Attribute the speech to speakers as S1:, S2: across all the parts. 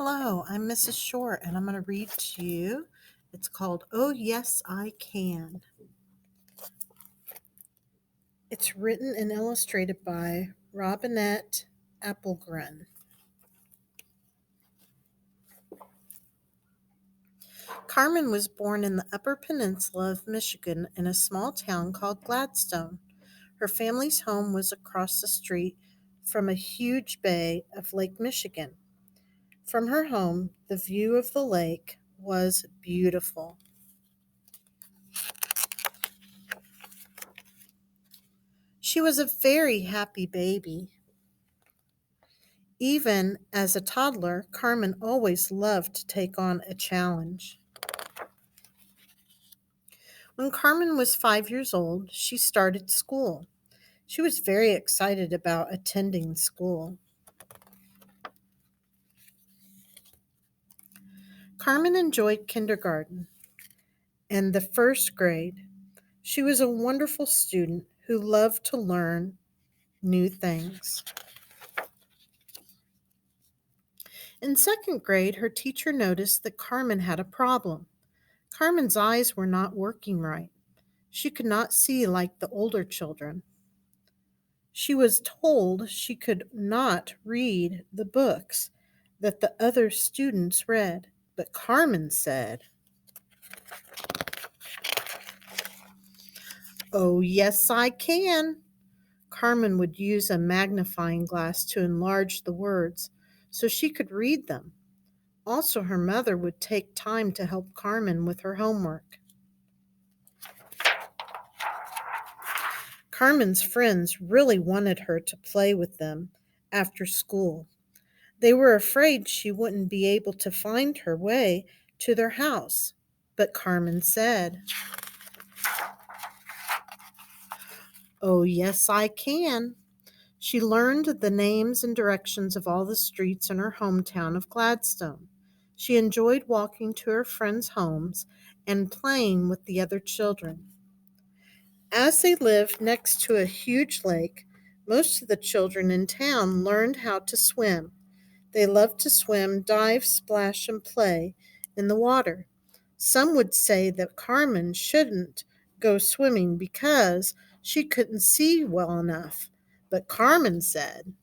S1: Hello, I'm Mrs. Short, and I'm going to read to you. It's called Oh Yes, I Can. It's written and illustrated by Robinette Applegren. Carmen was born in the Upper Peninsula of Michigan in a small town called Gladstone. Her family's home was across the street from a huge bay of Lake Michigan. From her home, the view of the lake was beautiful. She was a very happy baby. Even as a toddler, Carmen always loved to take on a challenge. When Carmen was 5 years old, she started school. She was very excited about attending school. Carmen enjoyed kindergarten and the first grade. She was a wonderful student who loved to learn new things. In second grade, her teacher noticed that Carmen had a problem. Carmen's eyes were not working right. She could not see like the older children. She was told she could not read the books that the other students read, but Carmen said, "Oh, yes, I can." Carmen would use a magnifying glass to enlarge the words so she could read them. Also, her mother would take time to help Carmen with her homework. Carmen's friends really wanted her to play with them after school. They were afraid she wouldn't be able to find her way to their house. But Carmen said, "Oh, yes, I can." She learned the names and directions of all the streets in her hometown of Gladstone. She enjoyed walking to her friends' homes and playing with the other children. As they lived next to a huge lake, most of the children in town learned how to swim. They loved to swim, dive, splash, and play in the water. Some would say that Carmen shouldn't go swimming because she couldn't see well enough. But Carmen said,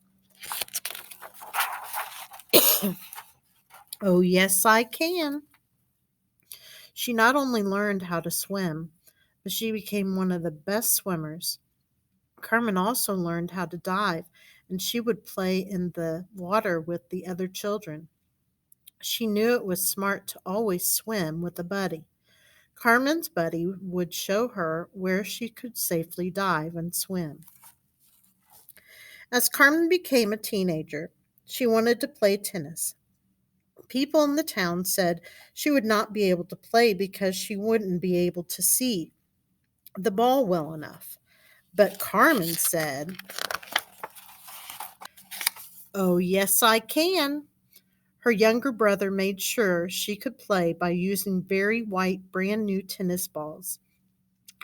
S1: "Oh, yes, I can." She not only learned how to swim, but she became one of the best swimmers. Carmen also learned how to dive, and she would play in the water with the other children. She knew it was smart to always swim with a buddy. Carmen's buddy would show her where she could safely dive and swim. As Carmen became a teenager, she wanted to play tennis. People in the town said she would not be able to play because she wouldn't be able to see the ball well enough. But Carmen said, "Oh, yes, I can." Her younger brother made sure she could play by using very white, brand new tennis balls.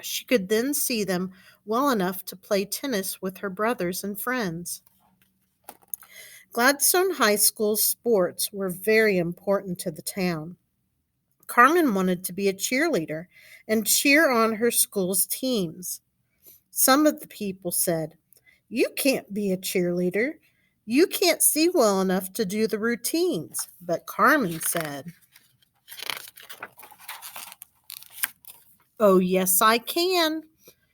S1: She could then see them well enough to play tennis with her brothers and friends. Gladstone High School's sports were very important to the town. Carmen wanted to be a cheerleader and cheer on her school's teams. Some of the people said, "You can't be a cheerleader. You can't see well enough to do the routines." But Carmen said, "Oh, yes, I can."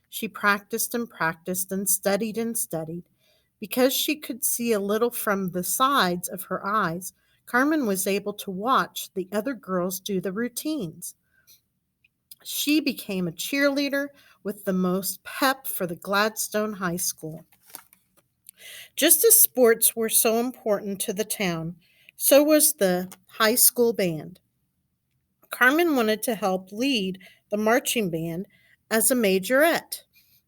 S1: She practiced and studied and studied. Because she could see a little from the sides of her eyes, Carmen was able to watch the other girls do the routines. She became a cheerleader with the most pep for the Gladstone High School. Just as sports were so important to the town, so was the high school band. Carmen wanted to help lead the marching band as a majorette.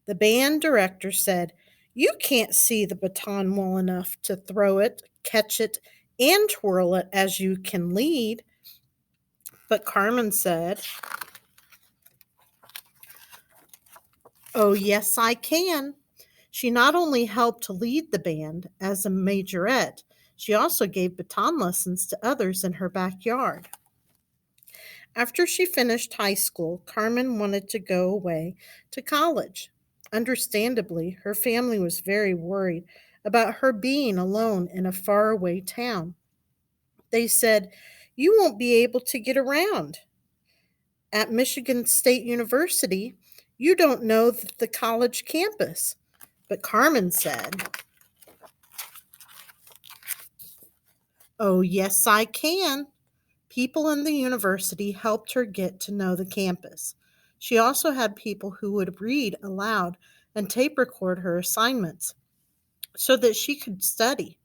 S1: The band director said, "You can't see the baton well enough to throw it, catch it, and twirl it as you can lead." But Carmen said, "Oh, yes, I can." She not only helped to lead the band as a majorette, She also gave baton lessons to others in her backyard. After she finished high school, Carmen wanted to go away to college. Understandably, her family was very worried about her being alone in a faraway town. They said, "You won't be able to get around. At Michigan State University, you don't know the college campus." But Carmen said, "Oh, yes, I can." People in the university helped her get to know the campus. She also had people who would read aloud and tape record her assignments so that she could study.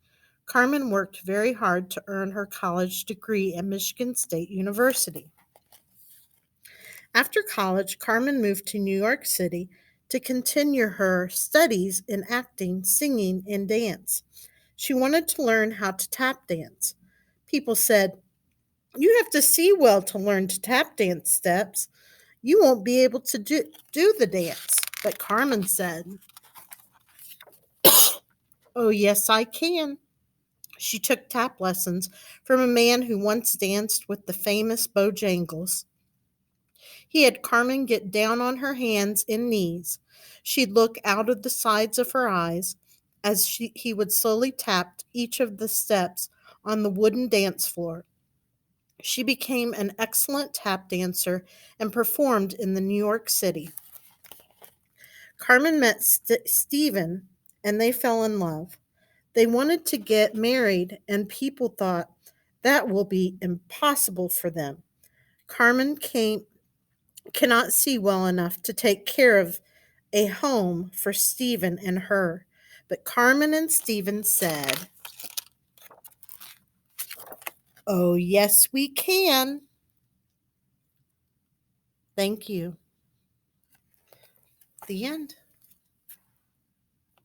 S1: Carmen worked very hard to earn her college degree at Michigan State University. After college, Carmen moved to New York City to continue her studies in acting, singing, and dance. She wanted to learn how to tap dance. People said, "You have to see well to learn to tap dance steps. You won't be able to do the dance." But Carmen said, "Oh, yes, I can." She took tap lessons from a man who once danced with the famous Bojangles. He had Carmen get down on her hands and knees. She'd look out of the sides of her eyes as he would slowly tap each of the steps on the wooden dance floor. She became an excellent tap dancer and performed in the New York City. Carmen met Stephen and they fell in love. They wanted to get married, and people thought that will be impossible for them. Carmen cannot see well enough to take care of a home for Stephen and her. But Carmen and Stephen said, "Oh, yes, we can." Thank you. The end.